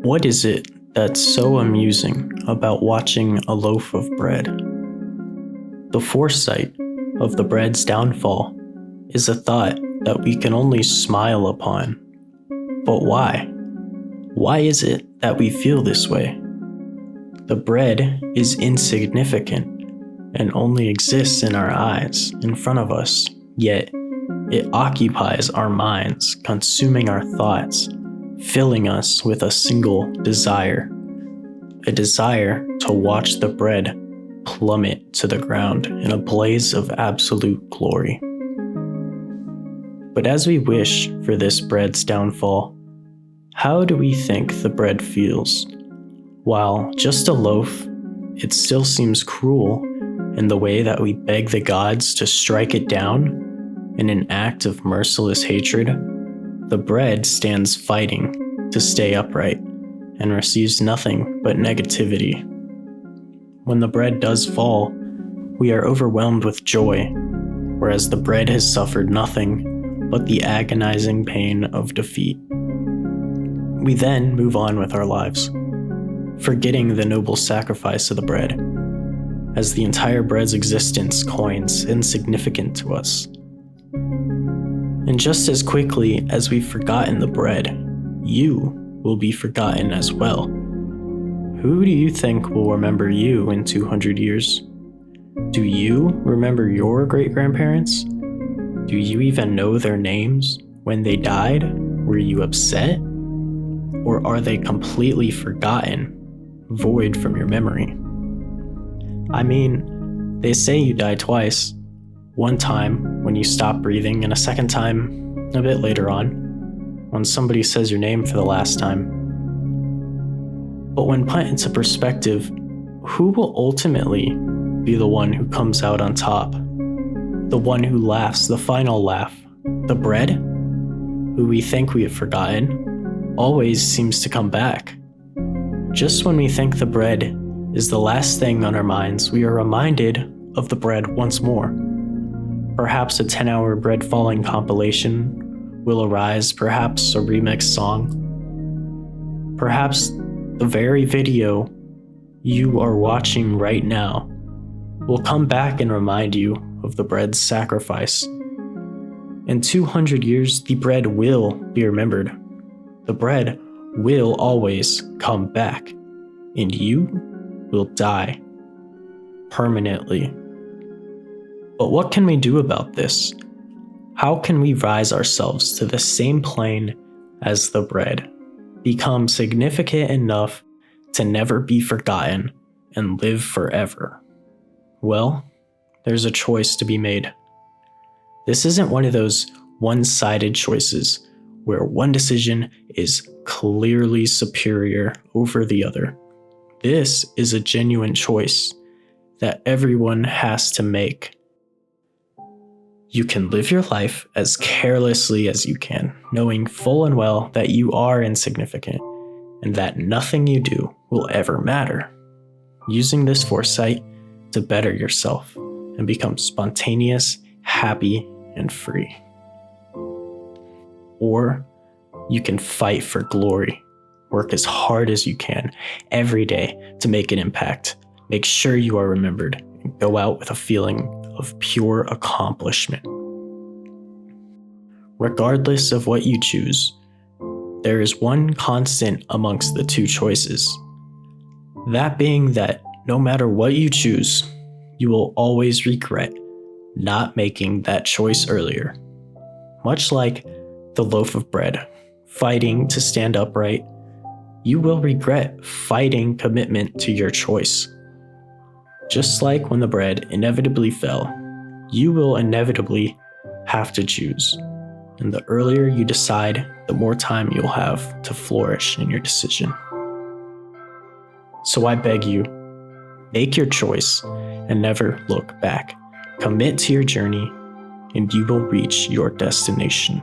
What is it that's so amusing about watching a loaf of bread? The foresight of the bread's downfall is a thought that we can only smile upon. But why? Why is it that we feel this way? The bread is insignificant and only exists in our eyes, in front of us, yet it occupies our minds, consuming our thoughts, filling us with a single desire, a desire to watch the bread plummet to the ground in a blaze of absolute glory. But as we wish for this bread's downfall, how do we think the bread feels? While just a loaf, it still seems cruel in the way that we beg the gods to strike it down in an act of merciless hatred. The bread stands fighting to stay upright and receives nothing but negativity. When the bread does fall, we are overwhelmed with joy, whereas the bread has suffered nothing but the agonizing pain of defeat. We then move on with our lives, forgetting the noble sacrifice of the bread, as the entire bread's existence coins insignificant to us. And just as quickly as we've forgotten the bread, you will be forgotten as well. Who do you think will remember you in 200 years? Do you remember your great-grandparents? Do you even know their names? When they died, were you upset? Or are they completely forgotten, void from your memory? I mean, they say you die twice. One time when you stop breathing, and a second time a bit later on, when somebody says your name for the last time. But when put into perspective, who will ultimately be the one who comes out on top? The one who laughs the final laugh? The bread, who we think we have forgotten, always seems to come back. Just when we think the bread is the last thing on our minds, we are reminded of the bread once more. Perhaps a 10-hour bread falling compilation will arise, perhaps a remix song. Perhaps the very video you are watching right now will come back and remind you of the bread's sacrifice. In 200 years, the bread will be remembered. The bread will always come back, and you will die permanently. But what can we do about this? How can we rise ourselves to the same plane as the bread, become significant enough to never be forgotten and live forever? Well, there's a choice to be made. This isn't one of those one-sided choices where one decision is clearly superior over the other. This is a genuine choice that everyone has to make. You can live your life as carelessly as you can, knowing full and well that you are insignificant and that nothing you do will ever matter. Using this foresight to better yourself and become spontaneous, happy, and free. Or you can fight for glory. Work as hard as you can every day to make an impact. Make sure you are remembered and go out with a feeling of pure accomplishment. Regardless of what you choose, there is one constant amongst the two choices. That being that no matter what you choose, you will always regret not making that choice earlier. Much like the loaf of bread, fighting to stand upright, you will regret fighting commitment to your choice. Just like when the bread inevitably fell, you will inevitably have to choose. And the earlier you decide, the more time you'll have to flourish in your decision. So I beg you, make your choice and never look back. Commit to your journey, and you will reach your destination.